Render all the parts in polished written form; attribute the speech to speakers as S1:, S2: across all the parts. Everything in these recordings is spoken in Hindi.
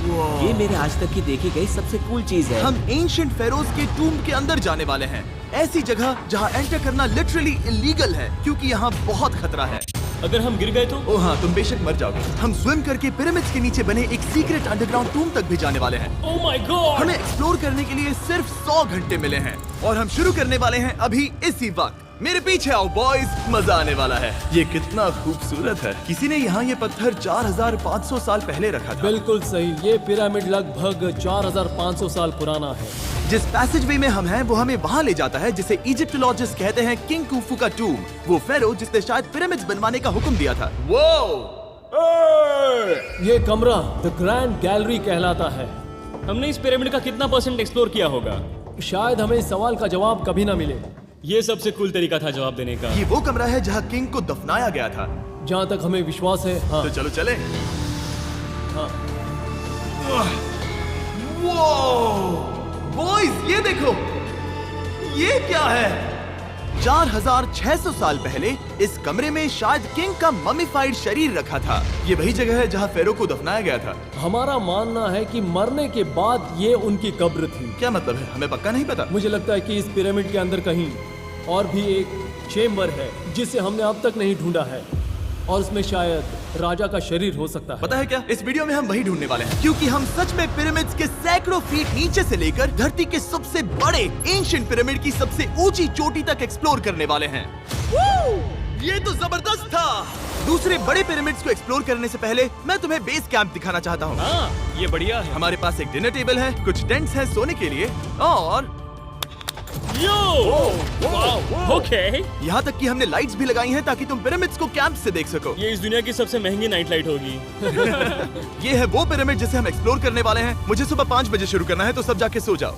S1: ये मेरे आज तक की देखी गई सबसे कूल चीज है।
S2: हम एंशिएंट फेरोज के टूम के अंदर जाने वाले हैं, ऐसी जगह जहाँ एंटर करना लिटरली इलीगल है क्योंकि यहाँ बहुत खतरा है।
S3: अगर हम गिर गए तो?
S2: ओह हाँ, तुम बेशक मर जाओगे। हम स्विम करके पिरामिड्स के नीचे बने एक सीक्रेट अंडरग्राउंड टूम तक भी जाने वाले हैं।
S3: Oh my God!
S2: हमें एक्सप्लोर करने के लिए सिर्फ 100 घंटे मिले हैं और हम शुरू करने वाले हैं अभी इसी वक्त। मेरे पीछे आओ बॉयज, मजा आने वाला है। ये कितना खूबसूरत है। किसी ने यहाँ ये पत्थर 4500 साल पहले रखा था।
S4: बिल्कुल सही, ये पिरामिड लगभग 4500 साल पुराना है।
S2: जिस पैसेजवे में हम हैं वो हमें वहाँ ले जाता है जिसे इजिप्टोलॉजिस्ट कहते हैं किंग कुफू का टूम, वो फेरो जिसने शायद पिरामिड्स बनवाने का हुक्म दिया था।
S4: ये कमरा द ग्रैंड गैलरी कहलाता है।
S3: हमने इस पिरामिड का कितना % एक्सप्लोर किया होगा?
S4: शायद हमें इस सवाल का जवाब कभी ना मिले।
S3: ये सबसे कूल तरीका था जवाब देने का।
S2: ये वो कमरा है जहाँ किंग को दफनाया गया था।
S4: जहाँ तक हमें विश्वास है। हाँ।
S2: तो चलो चले।
S4: हाँ।
S2: बॉयज ये देखो, ये क्या है? 4600 साल पहले इस कमरे में शायद किंग का ममीफाइड शरीर रखा था। ये वही जगह है जहाँ फेरो को दफनाया गया था।
S4: हमारा मानना है कि मरने के बाद ये उनकी कब्र थी।
S2: क्या मतलब है? हमें पक्का नहीं पता।
S4: मुझे लगता है कि इस पिरामिड के अंदर कहीं और भी एक चेम्बर है जिसे हमने अब तक नहीं ढूंढा है और उसमें शायद राजा का शरीर हो सकता है।
S2: पता है क्या, इस वीडियो में हम वही ढूंढने वाले हैं क्योंकि हम सच में पिरामिड्स के सैकड़ों फीट नीचे से लेकर धरती के सबसे बड़े एंशिएंट पिरामिड की सबसे ऊंची चोटी तक एक्सप्लोर करने वाले हैं। ये तो जबरदस्त था। दूसरे बड़े पिरामिड्स को एक्सप्लोर करने से पहले मैं तुम्हें बेस कैंप दिखाना चाहता हूँ।
S3: हाँ, ये बढ़िया है।
S2: हमारे पास एक डिनर टेबल है, कुछ टेंट्स हैं सोने के लिए और
S3: ओके।
S2: यहाँ तक कि हमने लाइट्स भी लगाई हैं ताकि तुम पिरामिड्स को कैंप से देख सको।
S3: ये इस दुनिया की सबसे महंगी नाइट लाइट होगी।
S2: ये है वो पिरामिड जिसे हम एक्सप्लोर करने वाले हैं। मुझे सुबह 5 बजे शुरू करना है तो सब जाके सो जाओ।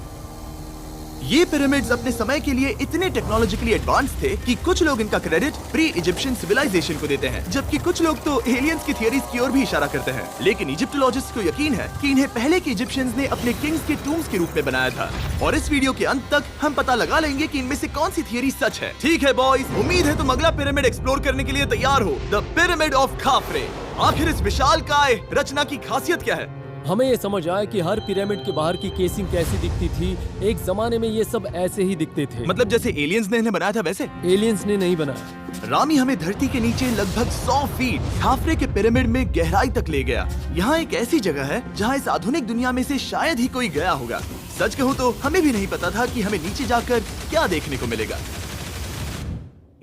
S2: ये पिरामिड्स अपने समय के लिए इतने टेक्नोलॉजिकली एडवांस थे कि कुछ लोग इनका क्रेडिट प्री इजिप्शियन सिविलाइजेशन को देते हैं, जबकि कुछ लोग तो एलियंस की थियरीज की ओर भी इशारा करते हैं। लेकिन इजिप्टोलॉजिस्ट को यकीन है कि इन्हें पहले के इजिप्शियंस ने अपने किंग्स के टूम्स के रूप में बनाया था। और इस वीडियो के अंत तक हम पता लगा लेंगे कि इनमें से कौन सी थियरी सच है। ठीक है बॉयज, उम्मीद है तुम अगला पिरामिड एक्सप्लोर करने के लिए तैयार हो, द पिरामिड ऑफ खाफरे। आखिर इस विशालकाय रचना की खासियत क्या है?
S4: हमें ये समझ आया कि हर पिरामिड के बाहर की केसिंग कैसी दिखती थी। एक जमाने में ये सब ऐसे ही दिखते थे।
S2: मतलब जैसे एलियंस ने इन्हें बनाया था वैसे?
S4: एलियंस ने नहीं बनाया।
S2: रामी हमें धरती के नीचे लगभग 100 फीट खाफरे के पिरामिड में गहराई तक ले गया। यहाँ एक ऐसी जगह है जहाँ इस आधुनिक दुनिया में से शायद ही कोई गया होगा। सच कहूँ तो हमें भी नहीं पता था कि हमें नीचे जाकर क्या देखने को मिलेगा।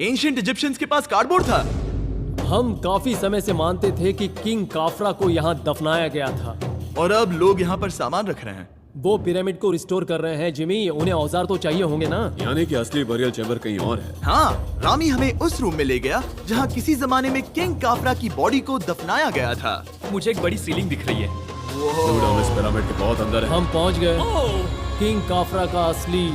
S2: एंशिएंट इजिप्शियंस के पास कार्डबोर्ड था।
S4: हम काफी समय से मानते थे कि किंग काफरा को यहाँ दफनाया गया था
S2: और अब लोग यहाँ पर सामान रख रहे हैं।
S4: वो पिरामिड को रिस्टोर कर रहे हैं। जिमी, उन्हें औजार तो चाहिए होंगे ना?
S5: यानी कि असली बरियल चैम्बर कहीं और है।
S2: हाँ, रामी हमें उस रूम में ले गया जहाँ किसी जमाने में किंग काफरा की बॉडी को दफनाया गया था।
S3: मुझे एक बड़ी सीलिंग दिख रही है।
S5: हम इस पिरामिड के बहुत अंदर है।
S4: हम पहुँच गए किंग काफरा का असली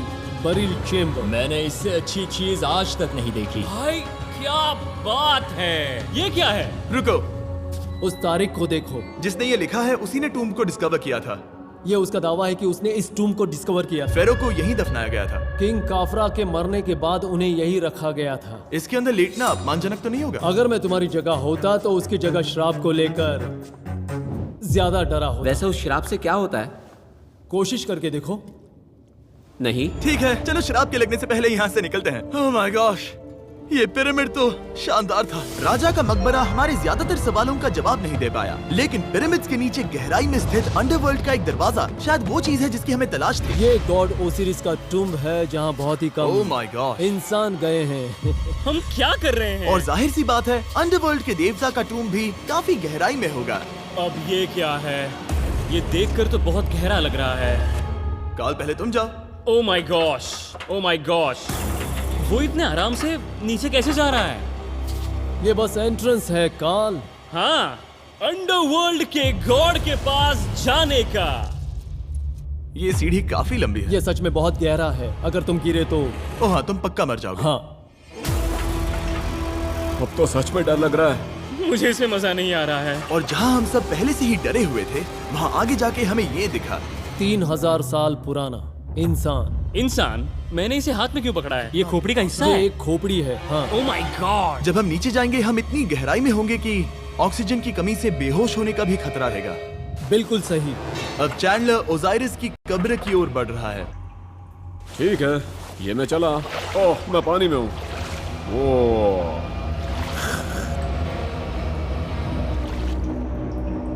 S4: बरियल चेम्बर।
S6: मैंने इससे अच्छी चीज आज तक नहीं देखी।
S3: भाई क्या बात है! ये क्या है?
S2: रुको,
S4: उस तारीख को देखो।
S2: जिसने ये लिखा है उसी ने टूम को डिस्कवर किया था।
S4: ये उसका दावा है कि उसने इस टूम को डिस्कवर किया।
S2: फेरो को यहीं दफनाया गया था।
S4: किंग काफरा के मरने के बाद उन्हें यही रखा गया था।
S2: इसके अंदर लेटना अपमानजनक तो नहीं होगा?
S4: अगर मैं तुम्हारी जगह होता तो उसकी जगह श्राप को लेकर ज्यादा डरा होता।
S1: वैसे उस शराब से क्या होता है?
S4: कोशिश करके देखो।
S1: नहीं।
S2: ठीक है, चलो शराब के लगने से पहले यहाँ से निकलते हैं। ओह माय गॉश, ये पिरामिड तो शानदार था। राजा का मकबरा हमारे ज्यादातर सवालों का जवाब नहीं दे पाया, लेकिन पिरामिड्स के नीचे गहराई में स्थित अंडरवर्ल्ड का एक दरवाजा शायद वो चीज है जिसकी हमें तलाश थी।
S4: ये गॉड ओसिरिस का टूम्ब है जहाँ बहुत ही कम
S2: ओह माय गॉड
S4: इंसान गए हैं।
S3: हम क्या कर रहे हैं?
S2: और जाहिर सी बात है अंडरवर्ल्ड के देवता का टूम्ब भी काफी गहराई में होगा।
S3: अब ये क्या है? ये देखकर तो बहुत गहरा लग रहा है।
S2: काल, पहले तुम जाओ।
S3: Oh my gosh, oh my gosh, वो इतने आराम से नीचे कैसे जा रहा है?
S4: ये बस एंट्रेंस है काल।
S3: हाँ, अंडरवर्ल्ड के गॉड के पास जाने का।
S2: ये सीढ़ी काफी लंबी है।
S4: ये सच में बहुत गहरा है। अगर तुम गिरे तो
S2: ओह हाँ, तुम पक्का मर जाओगे।
S4: हाँ।
S5: अब तो सच में डर लग रहा है।
S3: मुझे इसमें मजा नहीं आ रहा है।
S2: और जहाँ हम सब पहले से ही डरे हुए थे, वहाँ आगे जाके हमें ये दिखा।
S4: 3000 साल पुराना
S3: इंसान? मैंने इसे हाथ में क्यों पकड़ा है? ये खोपड़ी का हिस्सा
S4: ये
S3: है?
S4: एक खोपड़ी है। हाँ।
S3: Oh my God!
S2: जब हम नीचे जाएंगे हम इतनी गहराई में होंगे कि ऑक्सीजन की कमी से बेहोश होने का भी खतरा रहेगा।
S4: बिल्कुल सही।
S2: अब चैंडलर ओजाइरिस की कब्र की ओर बढ़ रहा है।
S5: ठीक है, ये मैं चला। ओह, मैं पानी में हूँ। ओह,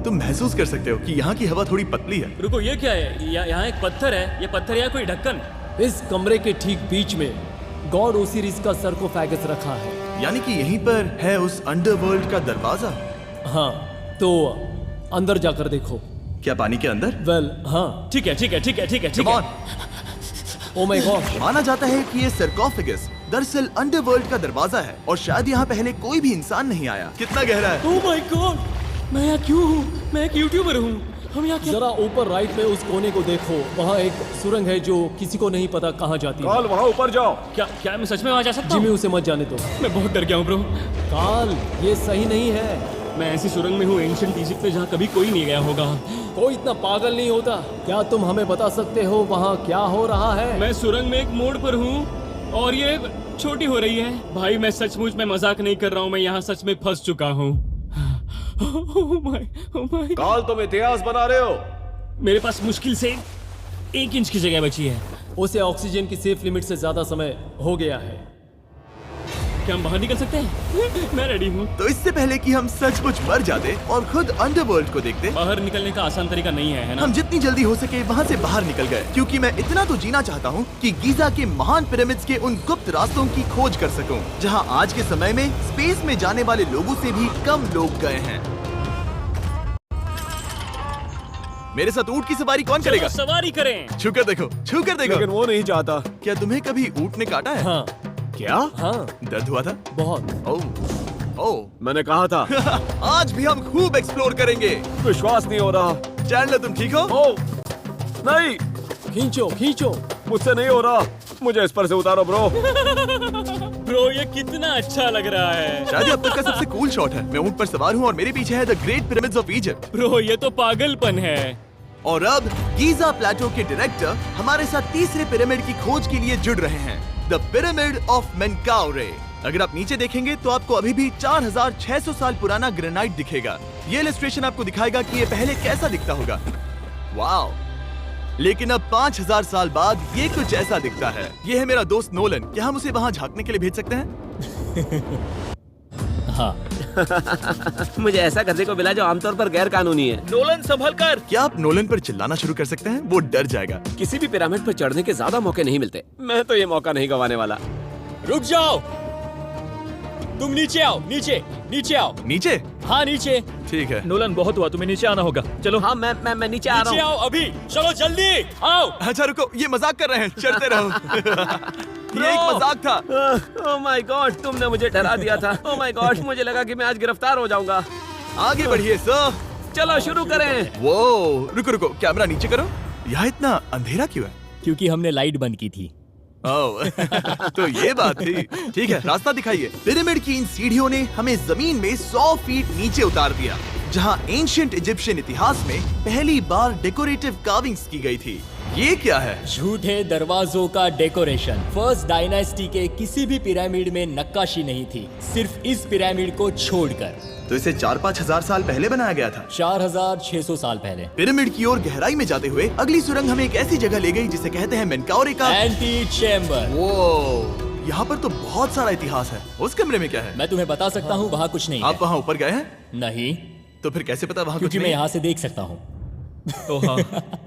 S2: तुम महसूस कर सकते हो कि यहाँ की हवा थोड़ी पतली है।
S3: रुको, ये क्या है? यहाँ एक पत्थर है। ये पत्थर या कोई ढक्कन?
S4: इस कमरे के ठीक बीच में गॉड ओसिरिस का सरकोफेगस रखा है।
S2: यानी कि यहीं पर है उस अंडरवर्ल्ड का दरवाजा।
S4: हाँ, तो अंदर जाकर देखो।
S2: क्या पानी के अंदर?
S4: वेल, हाँ।
S3: ठीक है, ठीक है, ठीक है, ठीक है, ठीक
S2: Come
S3: है।
S2: on!
S4: ओ माय गॉड,
S2: माना जाता है कि ये सरकोफेगस दरअसल अंडरवर्ल्ड का दरवाजा है और शायद यहाँ पहले कोई भी इंसान नहीं आया। कितना गहरा है?
S3: ओह माय गॉड, मैं यहाँ क्यों हूँ? मैं एक यूट्यूबर हूँ। हम यहाँ क्या?
S4: जरा ऊपर राइट में उस कोने को देखो। वहाँ एक सुरंग है जो किसी को नहीं पता कहाँ जाती है।
S5: काल, वहाँ ऊपर जाओ।
S3: क्या मैं सच में वहाँ जा सकता
S4: जिमी,
S3: हूँ?
S4: उसे मत जाने दो।
S3: मैं बहुत डर गया हूँ ब्रो।
S4: काल, ये सही नहीं है।
S3: मैं ऐसी सुरंग में हूँ एंशिएंट इजिप्ट में जहाँ कभी कोई नहीं गया होगा।
S4: कोई इतना पागल नहीं होता। क्या तुम हमें बता सकते हो वहाँ क्या हो रहा है?
S3: मैं सुरंग में एक मोड़ पर हूँ और ये छोटी हो रही है। भाई मैं सचमुच में मजाक नहीं कर रहा हूँ, मैं यहाँ सच में फंस चुका हूँ। Oh my.
S5: काल, तुम इतिहास बना रहे हो।
S3: मेरे पास मुश्किल से 1 इंच की जगह बची है।
S4: उसे ऑक्सीजन की सेफ लिमिट से ज्यादा समय हो गया है।
S3: क्या हम बाहर निकल सकते हैं? मैं रेडी हूँ।
S2: तो इससे पहले कि हम सचमुच मर जाते और खुद अंडरवर्ल्ड को देखते,
S3: बाहर निकलने का आसान तरीका नहीं है ना?
S2: हम जितनी जल्दी हो सके वहाँ से बाहर निकल गए, क्योंकि मैं इतना तो जीना चाहता हूँ कि गीजा के महान पिरामिड्स के उन गुप्त रास्तों की खोज कर सकूं, जहाँ आज के समय में स्पेस में जाने वाले लोगों से भी कम लोग गए हैं। मेरे साथ ऊंट की सवारी कौन करेगा?
S3: चलो सवारी करें।
S2: छू कर देखो, छू कर देखो।
S5: लेकिन वो नहीं चाहता।
S2: क्या तुम्हें कभी ऊंट ने काटा है?
S4: हाँ
S5: क्या?
S4: हाँ,
S2: दर्द हुआ था?
S4: बहुत।
S2: ओह
S5: मैंने कहा था।
S2: आज भी हम खूब एक्सप्लोर करेंगे।
S5: विश्वास नहीं हो रहा।
S2: चैंडलर, तुम ठीक हो?
S5: ओह, नहीं,
S4: खींचो खींचो।
S5: मुझसे नहीं हो रहा। मुझे इस पर से उतारो ब्रो।
S3: ब्रो ये कितना अच्छा लग रहा है।
S2: शायद ये अब तक का सबसे कूल शॉट है। मैं ऊंट पर सवार हूँ और मेरे पीछे है the great pyramids of Egypt.
S3: Bro ये तो पागलपन है।
S2: और अब गीजा प्लेटो के डायरेक्टर हमारे साथ तीसरे पिरामिड की खोज के लिए जुड़ रहे हैं, द पिरामिड ऑफ मेनकाउरे। अगर आप नीचे देखेंगे तो आपको अभी भी 4600 साल पुराना ग्रेनाइट दिखेगा। ये इलस्ट्रेशन आपको दिखाएगा कि ये पहले कैसा दिखता होगा। वाओ! लेकिन अब 5000 साल बाद ये कुछ ऐसा दिखता है। ये है मेरा दोस्त नोलन। क्या हम उसे वहाँ झांकने के लिए भेज सकते हैं?
S6: हाँ,
S1: मुझे ऐसा करने को मिला जो आमतौर पर गैर कानूनी है।
S3: नोलन संभल कर।
S2: क्या आप नोलन पर चिल्लाना शुरू कर सकते हैं? वो डर जाएगा।
S1: किसी भी पिरामिड पर चढ़ने के ज्यादा मौके नहीं मिलते। मैं तो ये मौका नहीं गंवाने वाला।
S6: रुक जाओ। तुम नीचे आओ, नीचे नीचे आओ।
S2: नीचे?
S6: हाँ नीचे।
S2: ठीक है।
S3: नोलन बहुत हुआ, तुम्हें नीचे आना होगा। चलो।
S1: हाँ, मैं नीचे आ
S6: नीचे
S1: रहा हूँ।
S6: आओ अभी। चलो जल्दी आओ।
S2: अच्छा रुको, ये मजाक कर रहे हैं। चढ़ते रहो। ये एक मजाक था।
S1: ओह माय गॉड, तुमने मुझे डरा दिया था। ओह माय गॉड, मुझे लगा कि मैं आज गिरफ्तार हो जाऊंगा।
S2: आगे बढ़िए सर।
S1: चलो शुरू करें।
S2: वो रुको रुको, कैमरा नीचे करो। यहाँ इतना अंधेरा क्यों है?
S6: क्योंकि हमने लाइट बंद की थी।
S2: ओह, तो ये बात थी। ठीक है, रास्ता दिखाइए। पिरामिड की इन सीढ़ियों ने हमें जमीन में 100 फीट नीचे उतार दिया, जहाँ एंशिएंट इजिप्शियन इतिहास में पहली बार डेकोरेटिव कार्विंग्स की गई थी। ये क्या है?
S6: झूठे दरवाजों का डेकोरेशन। फर्स्ट डायनेस्टी के किसी भी पिरामिड में नक्काशी नहीं थी, सिर्फ इस पिरामिड को छोड़कर।
S2: तो इसे 4-5 हजार साल पहले बनाया गया था।
S6: 4600 साल पहले।
S2: पिरामिड की ओर गहराई में जाते हुए अगली सुरंग हमें एक ऐसी जगह ले गई जिसे कहते हैं मेनकाउरे का
S6: एंटी चैम्बर।
S2: वो यहाँ पर तो बहुत सारा इतिहास है। उस कमरे में क्या है?
S6: मैं तुम्हें बता सकता हूँ, वहाँ कुछ नहीं
S2: आप
S6: है।
S2: वहाँ ऊपर गए हैं?
S6: नहीं,
S2: तो फिर कैसे पता वहाँ कुछ
S6: क्योंकि मैं
S2: नहीं?
S6: यहाँ से देख सकता हूँ।
S3: तो हाँ।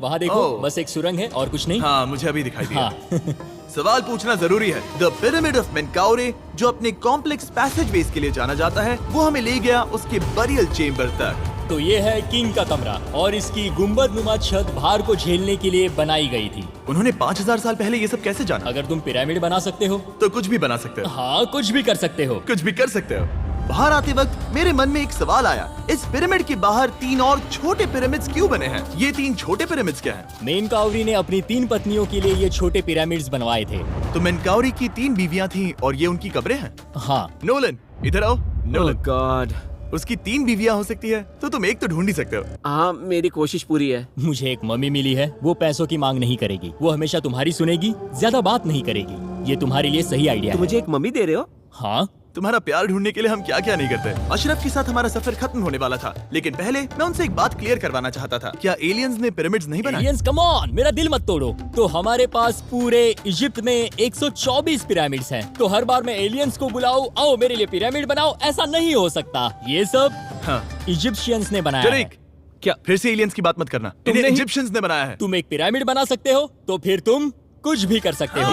S6: वहाँ देखो,
S2: ओह।
S6: बस एक सुरंग है और कुछ नहीं।
S2: हाँ, मुझे अभी दिखाई दिया।
S6: हाँ।
S2: सवाल पूछना जरूरी है। द पिरामिड ऑफ मेनकाउरे, जो अपने कॉम्प्लेक्स पैसेजवेज के लिए जाना जाता है, वो हमें ले गया उसके बरियल चेम्बर तक।
S6: तो ये है किंग का कमरा और इसकी गुंबदनुमा छत भार को झेलने के लिए बनाई गई थी।
S2: उन्होंने 5000 साल पहले ये सब कैसे जाना?
S6: अगर तुम पिरामिड बना सकते हो
S2: तो कुछ भी बना सकते हो।
S6: हाँ, कुछ भी कर सकते हो।
S2: कुछ भी कर सकते हो। बाहर आते वक्त मेरे मन में एक सवाल आया, इस पिरामिड के बाहर 3 और छोटे पिरामिड्स क्यों बने हैं? ये 3 छोटे पिरामिड्स क्या हैं?
S6: मेनकाउरी ने अपनी 3 पत्नियों के लिए ये छोटे पिरामिड्स बनवाए थे।
S2: तो मेनकाउरी की 3 बीवियां थीं और ये उनकी कब्रें हैं।
S6: हाँ,
S2: नोलन, इधर आओ।
S1: ओह
S2: नोलन,
S1: गॉड।
S2: उसकी 3 बीवियां हो सकती है, तो तुम एक तो ढूंढ ही सकते हो।
S1: हाँ, मेरी कोशिश पूरी है।
S6: मुझे एक मम्मी मिली है। वो पैसों की मांग नहीं करेगी, वो हमेशा तुम्हारी सुनेगी, ज्यादा बात नहीं करेगी। ये तुम्हारे लिए सही आइडिया
S1: तो
S6: है।
S1: मुझे एक मम्मी दे रहे हो?
S6: हाँ,
S2: तुम्हारा प्यार ढूंढने के लिए हम क्या क्या नहीं करते। अशरफ के साथ हमारा सफर खत्म होने वाला था, लेकिन पहले मैं उनसे एक बात क्लियर करवाना चाहता था। क्या एलियंस ने पिरामिड्स नहीं बनाए?
S6: एलियंस कम ऑन, मेरा दिल मत तोड़ो। तो हमारे पास पूरे इजिप्ट में 124 पिरामिड्स हैं। तो हर बार मैं एलियंस को बुलाऊं, आओ मेरे लिए पिरामिड बनाओ, ऐसा नहीं हो सकता। ये सब
S2: हाँ
S6: इजिप्शियंस ने बनाया है।
S2: जरीक, क्या फिर से एलियंस की बात मत करना। इन्हें
S6: नहीं-
S2: इजिप्शियंस ने बनाया है।
S6: तुम एक पिरामिड बना सकते हो, तो फिर तुम कुछ भी कर सकते हो।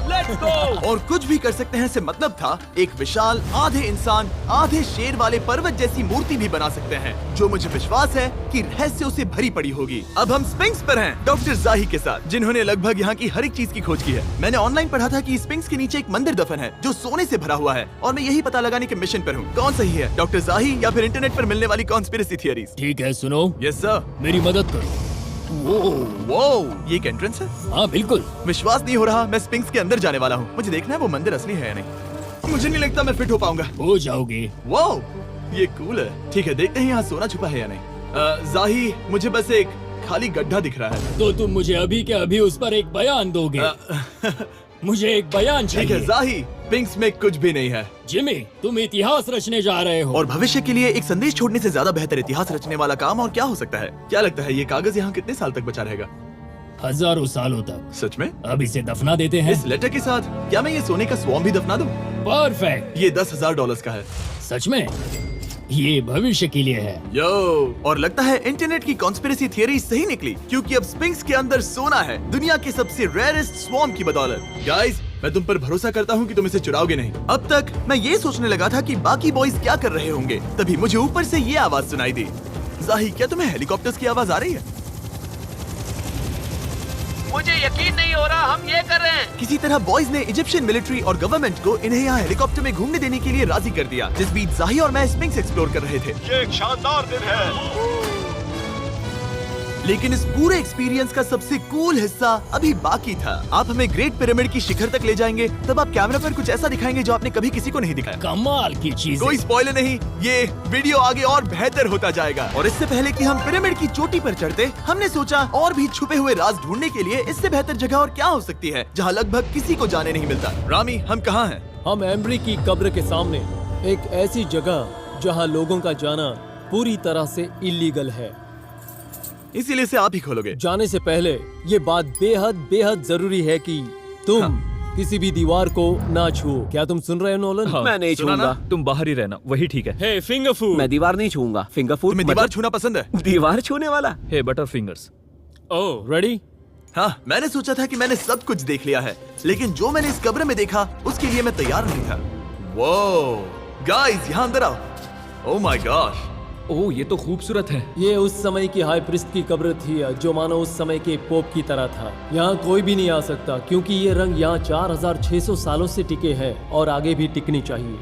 S1: Let's go.
S2: और कुछ भी कर सकते हैं से मतलब था एक विशाल आधे इंसान आधे शेर वाले पर्वत जैसी मूर्ति भी बना सकते हैं, जो मुझे विश्वास है कि रहस्यों से भरी पड़ी होगी। अब हम स्पिंक्स पर हैं, डॉक्टर जाही के साथ, जिन्होंने लगभग यहाँ की हर एक चीज की खोज की है। मैंने ऑनलाइन पढ़ा था कि स्पिंक्स के नीचे एक मंदिर दफन है जो सोने से भरा हुआ है, और मैं यही पता लगाने के मिशन पर हूँ। कौन सही है, डॉक्टर जाही या फिर इंटरनेट पर मिलने वाली कॉन्स्पिरेसी थियरीज?
S6: ठीक है, सुनो,
S2: यस सर।
S6: मेरी मदद करो।
S2: वो ये एक एंट्रेंस है?
S6: हाँ बिल्कुल।
S2: विश्वास नहीं हो रहा, मैं स्पिंक्स के अंदर जाने वाला हूँ। मुझे देखना है वो मंदिर असली है या नहीं। मुझे नहीं लगता मैं फिट हो पाऊंगा।
S6: हो जाओगे।
S2: वाओ, ये कूल है। ठीक है, देखते हैं यहाँ सोना छुपा है या नहीं। जाही, मुझे बस एक खाली गड्ढा दिख रहा है।
S6: तो तुम मुझे अभी के अभी उस पर एक बयान दोगे? मुझे एक बयान
S2: ठीक है
S6: चाहिए।
S2: जाही, स्पिंक्स में कुछ भी नहीं है।
S6: जिमी, तुम इतिहास रचने जा रहे हो।
S2: और भविष्य के लिए एक संदेश छोड़ने से ज्यादा बेहतर इतिहास रचने वाला काम और क्या हो सकता है? क्या लगता है ये कागज यहाँ कितने साल तक बचा रहेगा?
S6: हजारों सालों तक।
S2: सच में?
S6: अब इसे दफना देते हैं।
S2: इस लेटर के साथ क्या मैं ये सोने का स्वॉर्म भी दफना दूं?
S6: परफेक्ट।
S2: ये $10,000 का है।
S6: सच में? ये भविष्य के लिए है।
S2: यो, और लगता है इंटरनेट की कॉन्स्पिरेसी थियरी सही निकली, क्योंकि अब स्पिंक्स के अंदर सोना है, दुनिया के सबसे रेयरेस्ट स्वॉर्म की बदौलत। गाइस, मैं तुम पर भरोसा करता हूँ कि तुम इसे चुराओगे नहीं। अब तक मैं ये सोचने लगा था कि बाकी बॉयज क्या कर रहे होंगे, तभी मुझे ऊपर से ये आवाज सुनाई दी। जाही, क्या तुम्हें हेलीकॉप्टर्स की आवाज आ रही है?
S1: मुझे यकीन नहीं हो रहा हम ये कर रहे हैं।
S2: किसी तरह बॉयज ने इजिप्शियन मिलिट्री और गवर्नमेंट को इन्हें यहाँ हेलीकॉप्टर में घूमने देने के लिए राजी कर दिया, जिस बीच जाही और मैं स्पिंक्स एक्सप्लोर कर रहे थे।
S7: ये एक शानदार दिन है।
S2: लेकिन इस पूरे एक्सपीरियंस का सबसे कूल हिस्सा अभी बाकी था। आप हमें ग्रेट पिरामिड की शिखर तक ले जाएंगे, तब आप कैमरा पर कुछ ऐसा दिखाएंगे जो आपने कभी किसी को नहीं दिखाया।
S6: कमाल की चीज।
S2: कोई स्पॉइलर नहीं, ये वीडियो आगे और बेहतर होता जाएगा। और इससे पहले कि हम पिरामिड की चोटी पर चढ़ते, हमने सोचा और भी छुपे हुए राज ढूंढने के लिए इससे बेहतर जगह और क्या हो सकती है, जहाँ लगभग किसी को जाने नहीं मिलता। रामी, हम कहाँ हैं?
S4: हम एम्ब्री की कब्र के सामने, एक ऐसी जगह जहां लोगों का जाना पूरी तरह से इलीगल है।
S2: इसीलिए इसे आप ही खोलोगे।
S4: जाने से पहले ये बात बेहद बेहद जरूरी है कि तुम किसी भी दीवार को ना छुओ। क्या तुम सुन रहे हो नोलन?
S1: मैं नहीं
S2: सुना
S1: छूंगा,
S2: ना?
S1: तुम बाहर ही रहना, वही ठीक है।
S3: हे फिंगर फूड।
S1: मैं दीवार नहीं छूंगा। फिंगर फूड
S2: तुम्हें दीवार छूना पसंद है?
S1: दीवार छूने वाला? हे बटर फिंगर्स।
S3: ओह,
S4: रेडी?
S2: हाँ, मैंने सोचा था कि मैंने सब कुछ देख लिया है, लेकिन जो मैंने इस कब्र में देखा उसके लिए मैं तैयार नहीं था। वो गाइस, यहाँ अंदर आओ। ओह माय गॉश,
S1: ओह, ये तो खूबसूरत है।
S4: ये उस समय की हाई प्रिस्ट की कब्र थी, जो मानो उस समय के पोप की तरह था। यहाँ कोई भी नहीं आ सकता, क्योंकि ये रंग यहाँ 4600 सालों से टिके हैं और आगे भी टिकनी चाहिए।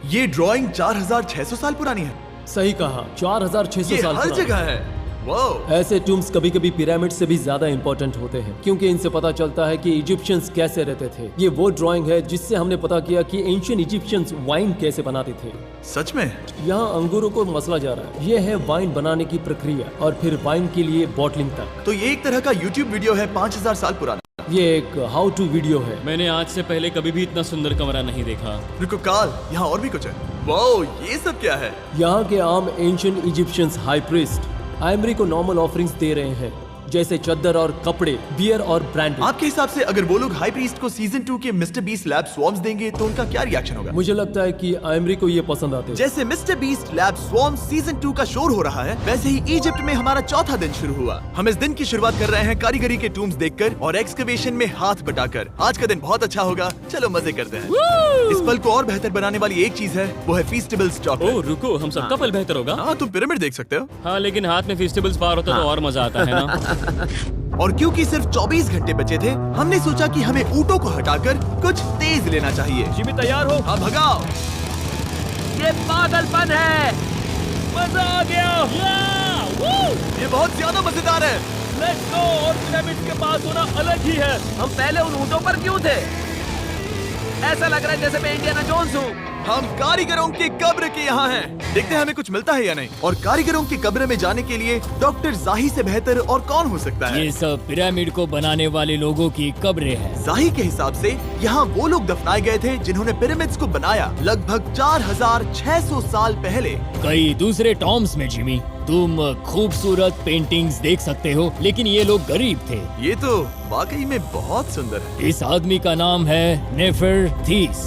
S2: ये ड्राइंग 4600 साल पुरानी है।
S4: सही कहा, 4600
S2: ये
S4: साल
S2: हर
S4: पुरानी।
S2: जगह है। वाह,
S4: ऐसे टूम्स कभी कभी पिरामिड से भी ज्यादा इंपॉर्टेंट होते हैं, क्योंकि इनसे पता चलता है कि इजिप्शियंस कैसे रहते थे। ये वो ड्राइंग है जिससे हमने पता किया कि एंशियंट इजिप्शियंस वाइन कैसे बनाते थे।
S2: सच में?
S4: यहाँ अंगूरों को मसला जा रहा है। ये है वाइन बनाने की प्रक्रिया और फिर वाइन के लिए बॉटलिंग तक।
S2: तो ये एक तरह का YouTube वीडियो है 5000 साल पुराना।
S4: ये एक हाउ टू वीडियो है।
S3: मैंने आज से पहले कभी भी इतना सुंदर कमरा नहीं देखा।
S2: रुको काल, यहाँ और भी कुछ है। वाओ, ये सब क्या है?
S4: यहाँ के आम एंशियंट इजिप्शियंस हाई प्रीस्ट आइमरी को नॉर्मल ऑफरिंग्स दे रहे हैं, जैसे चद्दर और कपड़े, बियर और ब्रांड।
S2: आपके हिसाब से अगर वो लोग हाई प्रीस्ट को सीजन 2 के मिस्टर बीस्ट लैब स्वॉर्म्स देंगे तो उनका क्या रिएक्शन होगा?
S4: मुझे लगता है कि आइमरी को ये पसंद आते हैं।
S2: जैसे मिस्टर बीस्ट लैब स्वॉर्म्स सीजन 2 का शोर हो रहा है, वैसे ही इजिप्ट में हमारा चौथा दिन शुरू हुआ। हम इस दिन की शुरुआत कर रहे हैं कारीगरी के टूम्स देखकर और एक्सकवेशन में हाथ बटाकर। आज का दिन बहुत अच्छा होगा, चलो मजे करते हैं। इस पल को और बेहतर बनाने वाली एक चीज है, वो है फीस्टेबल्स चॉकलेट।
S3: ओह रुको, हम सबका पल बेहतर होगा।
S2: हाँ, तुम पिरामिड देख सकते हो।
S3: हाँ, लेकिन हाथ में फेस्टिवल्स पार होता तो और मजा आता है ना।
S2: और क्योंकि सिर्फ 24 घंटे बचे थे, हमने सोचा कि हमें ऊँटों को हटाकर कुछ तेज लेना चाहिए।
S1: जिमी तैयार हो?
S2: हाँ, भगाओ।
S1: ये पागलपन है। मजा आ गया।
S2: ये बहुत ज्यादा मजेदार है।
S1: Let's go. और पिरामिड के पास होना अलग ही है। हम पहले उन ऊँटों पर क्यों थे? ऐसा लग रहा है जैसे मैं इंडियाना जोन्स हूँ।
S2: हम कारीगरों की कब्र के यहाँ हैं। देखते हैं हमें कुछ मिलता है या नहीं। और कारीगरों की कब्र में जाने के लिए डॉक्टर जाही से बेहतर और कौन हो सकता है।
S6: ये सब पिरामिड को बनाने वाले लोगों की कब्रें हैं।
S2: जाही के हिसाब से यहाँ वो लोग दफनाए गए थे जिन्होंने पिरामिड्स को बनाया लगभग 4600 साल पहले।
S6: कई दूसरे टॉम्स में जिमी, तुम खूबसूरत पेंटिंग्स देख सकते हो, लेकिन ये लोग गरीब थे।
S2: ये तो वाकई में बहुत सुंदर है।
S6: इस आदमी का नाम है नेफरथीस।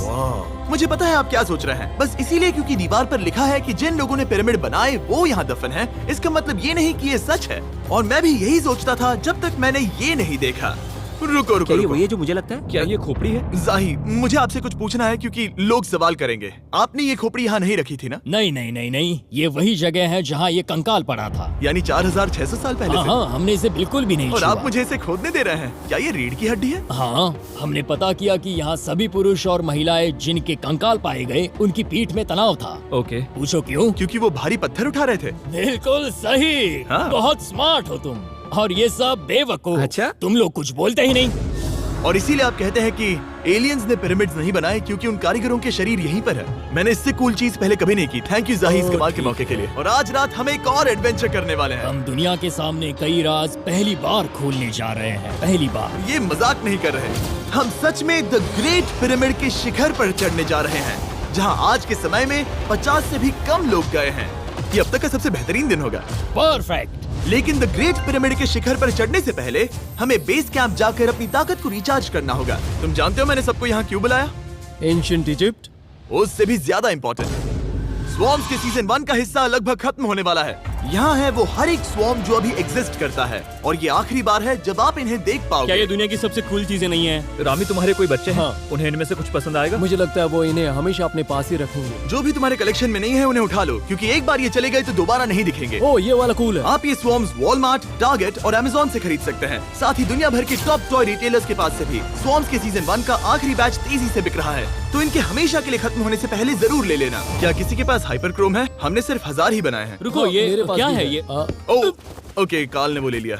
S2: मुझे पता है आप क्या सोच रहे हैं, बस इसीलिए क्योंकि दीवार पर लिखा है कि जिन लोगों ने पिरामिड बनाए वो यहाँ दफन है, इसका मतलब ये नहीं कि ये सच है। और मैं भी यही सोचता था जब तक मैंने ये नहीं देखा। रुको रुको रुको।
S1: ये जो मुझे लगता है, क्या ये खोपड़ी है?
S2: जाही, मुझे आपसे कुछ पूछना है क्योंकि लोग सवाल करेंगे। आपने ये खोपड़ी यहाँ नहीं रखी थी ना?
S6: नहीं नहीं नहीं नहीं, ये वही जगह है जहाँ ये कंकाल पड़ा था।
S2: यानी 4600 साल पहले से?
S6: हाँ, हमने इसे बिल्कुल भी नहीं
S2: और
S6: छुआ।
S2: आप मुझे इसे खोदने दे रहे हैं? क्या ये रीढ़ की हड्डी है?
S6: हाँ, हमने पता किया कि यहाँ सभी पुरुष और महिलाएं जिनके कंकाल पाए गए उनकी पीठ में तनाव था।
S1: ओके।
S6: पूछो क्यों?
S2: क्योंकि वो भारी पत्थर उठा रहे थे।
S6: बिल्कुल सही।
S2: हाँ।
S6: बहुत स्मार्ट हो तुम। और ये सब बेवकूफ।
S1: अच्छा?
S6: तुम लोग कुछ बोलते ही नहीं।
S2: और इसीलिए आप कहते हैं कि एलियंस ने पिरामिड्स नहीं बनाए क्योंकि उन कारीगरों के शरीर यहीं पर है। मैंने इससे कूल चीज पहले कभी नहीं की। थैंक यू जाही इस कमाल के मौके के लिए। और आज रात हम एक और एडवेंचर करने वाले हैं।
S6: हम दुनिया के सामने कई राज पहली बार खोलने जा रहे हैं। पहली बार।
S2: ये मजाक नहीं कर रहे। हम सच में द ग्रेट पिरामिड के शिखर पर चढ़ने जा रहे हैं, जहां आज के समय में 50 से भी कम लोग गए हैं। ये अब तक का सबसे बेहतरीन दिन होगा।
S6: परफेक्ट।
S2: लेकिन द ग्रेट पिरामिड के शिखर पर चढ़ने से पहले हमें बेस कैंप जाकर अपनी ताकत को रिचार्ज करना होगा। तुम जानते हो मैंने सबको यहाँ क्यों बुलाया?
S4: Ancient Egypt.
S2: उससे भी ज्यादा इम्पोर्टेंट, स्वॉर्म्स के सीजन 1 का हिस्सा लगभग खत्म होने वाला है। यहाँ है वो हर एक स्वॉर्म जो अभी एग्जिस्ट करता है, और ये आखिरी बार है जब आप इन्हें देख
S3: क्या
S2: पाओगे।
S3: ये दुनिया की सबसे कूल चीजें नहीं है?
S1: रामी, तुम्हारे कोई बच्चे हैं?
S4: हाँ।
S1: उन्हें इनमें से कुछ पसंद आएगा?
S4: मुझे लगता है वो इन्हें हमेशा अपने पास ही रखेंगे।
S2: जो भी तुम्हारे कलेक्शन में नहीं है उन्हें उठा लो, क्योंकि एक बार ये चले गए तो दोबारा नहीं दिखेंगे।
S4: ओ, ये वाला कूल है।
S2: आप ये स्वॉर्म्स वॉलमार्ट, टारगेट और अमेज़न से खरीद सकते हैं। साथ ही दुनिया भर के टॉप टॉय रिटेलर्स के पास से भी। स्वॉर्म्स के सीजन 1 का आखिरी बैच तेजी से बिक रहा है, तो इनके हमेशा के लिए खत्म होने से पहले जरूर ले लेना। क्या किसी के पास हाइपर क्रोम है? हमने सिर्फ 1000 ही बनाए हैं।
S3: रुको, ये
S4: मेरे पास
S3: क्या
S4: भी
S3: है ये?
S2: ओके, काल ने वो ले लिया।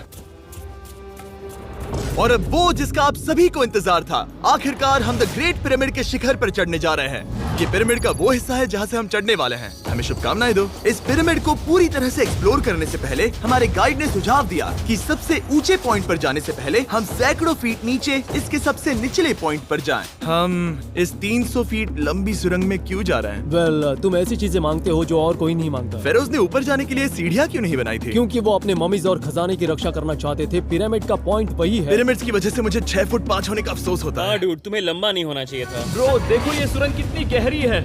S2: और अब वो जिसका आप सभी को इंतजार था, आखिरकार हम द ग्रेट पिरामिड के शिखर पर चढ़ने जा रहे हैं। ये पिरामिड का वो हिस्सा है जहाँ से हम चढ़ने वाले हैं। हमें शुभकामनाएं दो। इस पिरामिड को पूरी तरह से एक्सप्लोर करने से पहले हमारे गाइड ने सुझाव दिया कि सबसे ऊंचे पॉइंट पर जाने से पहले हम सैकड़ों फीट नीचे इसके सबसे निचले पॉइंट पर जाएं। हम इस 300 फीट लंबी सुरंग में क्यों जा रहे हैं?
S4: वेल, तुम ऐसी चीजें मांगते हो जो और कोई नहीं मांगता।
S2: फेरोज ने ऊपर जाने के लिए सीढ़ियाँ क्यों नहीं बनाई थी?
S4: क्योंकि वो अपने ममीज और खजाने की रक्षा करना चाहते थे। पिरामिड का पॉइंट वही है।
S2: पिरामिड्स की वजह से मुझे 6 फुट 5 होने का अफसोस होता
S3: हाँ
S2: है।
S3: डूड, तुम्हें लंबा नहीं होना चाहिए था।
S1: ब्रो, देखो ये सुरंग कितनी गहरी है।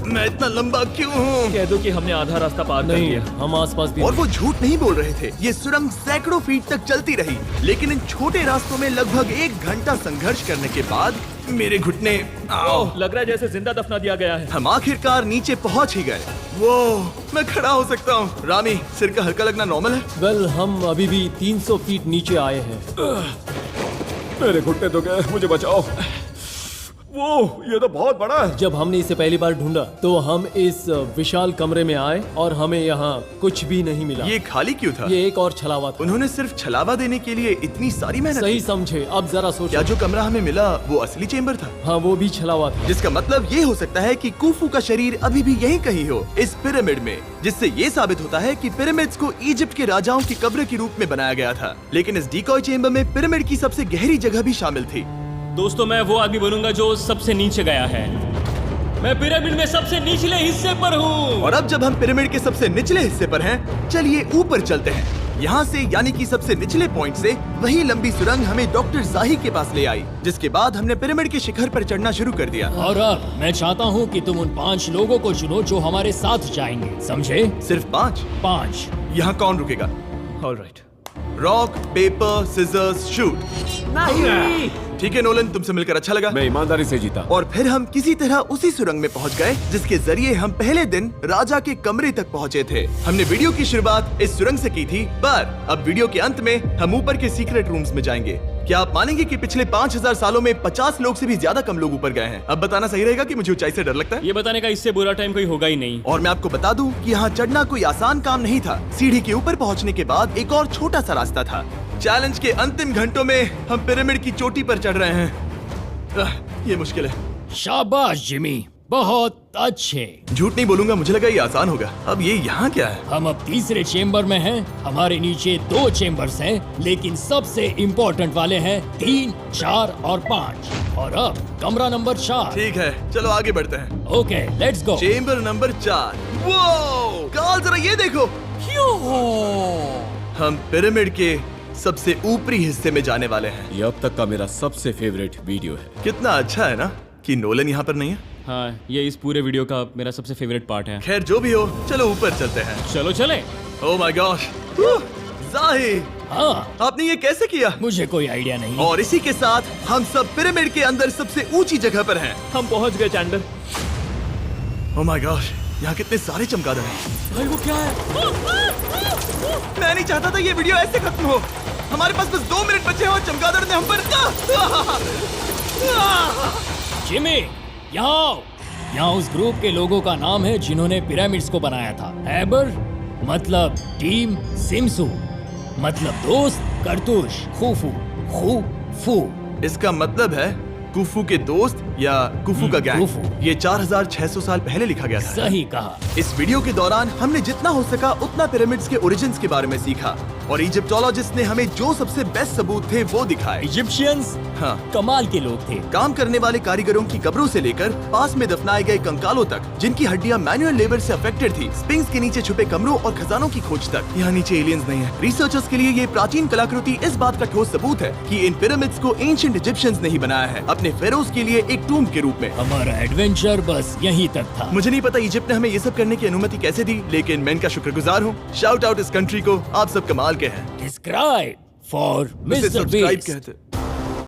S2: मैं इतना लंबा क्यों हूँ?
S1: कह दो कि हमने आधा रास्ता पार कर
S4: नहीं,
S1: लिया।
S4: हम आसपास भी
S2: और वो झूठ नहीं बोल रहे थे। ये सुरंग सैकड़ों फीट तक चलती रही, लेकिन इन छोटे रास्तों में लगभग 1 घंटा संघर्ष करने के बाद मेरे घुटने
S1: ओह, लग रहा है जैसे जिंदा दफना दिया गया है।
S2: हम आखिरकार नीचे पहुंच ही गए। वो मैं खड़ा हो सकता हूँ। रामी, सिर का हल्का लगना नॉर्मल है?
S4: वेल, हम अभी भी 300 फीट नीचे आए हैं।
S5: मेरे घुटने तो गए, मुझे बचाओ। वो ये तो बहुत बड़ा है।
S4: जब हमने इसे पहली बार ढूंढा तो हम इस विशाल कमरे में आए और हमें यहाँ कुछ भी नहीं मिला।
S2: ये खाली क्यों था?
S4: ये एक और छलावा था।
S2: उन्होंने सिर्फ छलावा देने के लिए इतनी सारी मेहनत
S4: सही
S2: की?
S4: समझे। अब जरा
S2: क्या
S4: सोचो।
S2: जो कमरा हमें मिला वो असली चेंबर था?
S4: हाँ, वो भी छलावा था।
S2: जिसका मतलब ये हो सकता है कि कुफू का शरीर अभी भी यहीं कहीं हो, इस पिरामिड में, जिससे ये साबित होता है कि पिरामिड्स को इजिप्ट के राजाओं की कब्र के रूप में बनाया गया था। लेकिन इस डिकॉय चेंबर में पिरामिड की सबसे गहरी जगह भी शामिल थी।
S3: दोस्तों, मैं वो आदमी बनूंगा जो सबसे नीचे गया है। मैं पिरामिड में सबसे निचले हिस्से पर हूँ।
S2: और अब जब हम पिरामिड के सबसे निचले हिस्से पर हैं, चलिए ऊपर चलते हैं। यहाँ से यानी कि सबसे निचले पॉइंट से वही लंबी सुरंग हमें डॉक्टर जाही के पास ले आई, जिसके बाद हमने पिरामिड के शिखर पर चढ़ना शुरू कर दिया।
S6: और अब मैं चाहता हूँ कि तुम उन 5 लोगों को चुनो जो हमारे साथ जाएंगे, समझे?
S2: सिर्फ 5?
S6: 5।
S2: यहाँ कौन रुकेगा?
S1: Alright.
S2: Rock, paper, scissors, shoot.
S1: नहीं।
S2: ठीक है नोलन, तुमसे मिलकर अच्छा लगा।
S5: मैं ईमानदारी से जीता।
S2: और फिर हम किसी तरह उसी सुरंग में पहुंच गए जिसके जरिए हम पहले दिन राजा के कमरे तक पहुंचे थे। हमने वीडियो की शुरुआत इस सुरंग से की थी, पर अब वीडियो के अंत में हम ऊपर के सीक्रेट रूम्स में जाएंगे। क्या आप मानेंगे कि पिछले 5000 सालों में 50 लोग से भी ज्यादा कम लोग ऊपर गए हैं? अब बताना सही रहेगा कि मुझे ऊंचाई से डर लगता है?
S3: ये बताने का इससे बुरा टाइम कोई होगा ही नहीं।
S2: और मैं आपको बता दूं कि यहाँ चढ़ना कोई आसान काम नहीं था। सीढ़ी के ऊपर पहुँचने के बाद एक और छोटा सा रास्ता था। चैलेंज के अंतिम घंटों में हम पिरामिड की चोटी पर चढ़ रहे हैं। ये मुश्किल है।
S6: शाबाश जिमी, बहुत अच्छे।
S2: झूठ नहीं बोलूंगा, मुझे लगा ये आसान होगा। अब ये यहाँ क्या है?
S6: हम अब तीसरे चेम्बर में हैं। हमारे नीचे 2 चेम्बर्स हैं, लेकिन सबसे इम्पोर्टेंट वाले हैं 3, 4 और 5। और अब कमरा नंबर 4।
S2: ठीक है, चलो आगे बढ़ते हैं।
S6: Okay, let's go.
S2: Chamber number 4। वो कार्ल, जरा ये देखो। हम पिरामिड के सबसे ऊपरी हिस्से में जाने वाले हैं।
S5: ये अब तक का मेरा सबसे फेवरेट वीडियो है।
S2: कितना अच्छा है ना कि नोलन यहाँ पर नहीं है।
S3: हाँ, ये इस पूरे वीडियो का मेरा सबसे फेवरेट पार्ट है।
S2: खैर जो भी हो, चलो ऊपर चलते हैं।
S3: चलो चले।
S2: ओह माय गॉश, जाहिर,
S6: हाँ,
S2: आपने ये कैसे किया?
S6: मुझे कोई आइडिया नहीं।
S2: और इसी के साथ हम सब पिरामिड के अंदर सबसे ऊंची जगह पर हैं।
S1: हम पहुंच गए चैंडलर।
S2: ओह माय गॉश, यहाँ कितने सारे चमगादड़ हैं।
S1: भाई वो क्या है?
S2: मैं नहीं चाहता था ये वीडियो ऐसे खत्म हो। हमारे पास बस 2 मिनट बचे हैं और चमगादड़ ने हम पर
S6: जिमी, यहाँ उस ग्रुप के लोगों का नाम है जिन्होंने पिरामिड्स को बनाया था। एबर मतलब टीम, सिमसू मतलब दोस्त, करतुश, खुफू, खुफू।
S2: इसका मतलब है कुफू के दोस्त या कुफू का गैंग।
S6: कुफू।
S2: ये 4600 साल पहले लिखा गया था।
S6: सही कहा।
S2: इस वीडियो के दौरान हमने जितना हो सका उतना पिरामिड्स के ओरिजिन्स के बारे में सीखा और इजिप्टोलॉजिस्ट ने हमें जो सबसे बेस्ट सबूत थे वो दिखाए।
S6: इजिप्शियंस
S2: हाँ,
S6: कमाल के लोग थे।
S2: काम करने वाले कारीगरों की कब्रों से लेकर पास में दफनाए गए कंकालों तक, जिनकी हड्डियां मैनुअल लेबर से अफेक्टेड थी, स्पिंक्स के नीचे छुपे कमरों और खजानों की खोज तक। यहाँ नीचे एलियंस नहीं है। रिसर्चर्स के लिए ये प्राचीन कलाकृति इस बात का ठोस सबूत है कि इन पिरामिड्स को एंशिएंट इजिप्शियंस ने ही बनाया है, अपने फेरोज के लिए एक टूम्ब के रूप में।
S6: हमारा एडवेंचर बस यहीं तक था।
S2: मुझे नहीं पता इजिप्ट ने हमें ये सब करने की अनुमति कैसे दी, लेकिन मैं इनका शुक्रगुजार हूँ। शाउट आउट इस कंट्री को, आप सब कमाल के हैं।
S6: डिस्क्राइब फॉर
S2: उसे
S6: मिस्टर
S2: सब्सक्राइब
S6: बीस्ट।
S2: कहते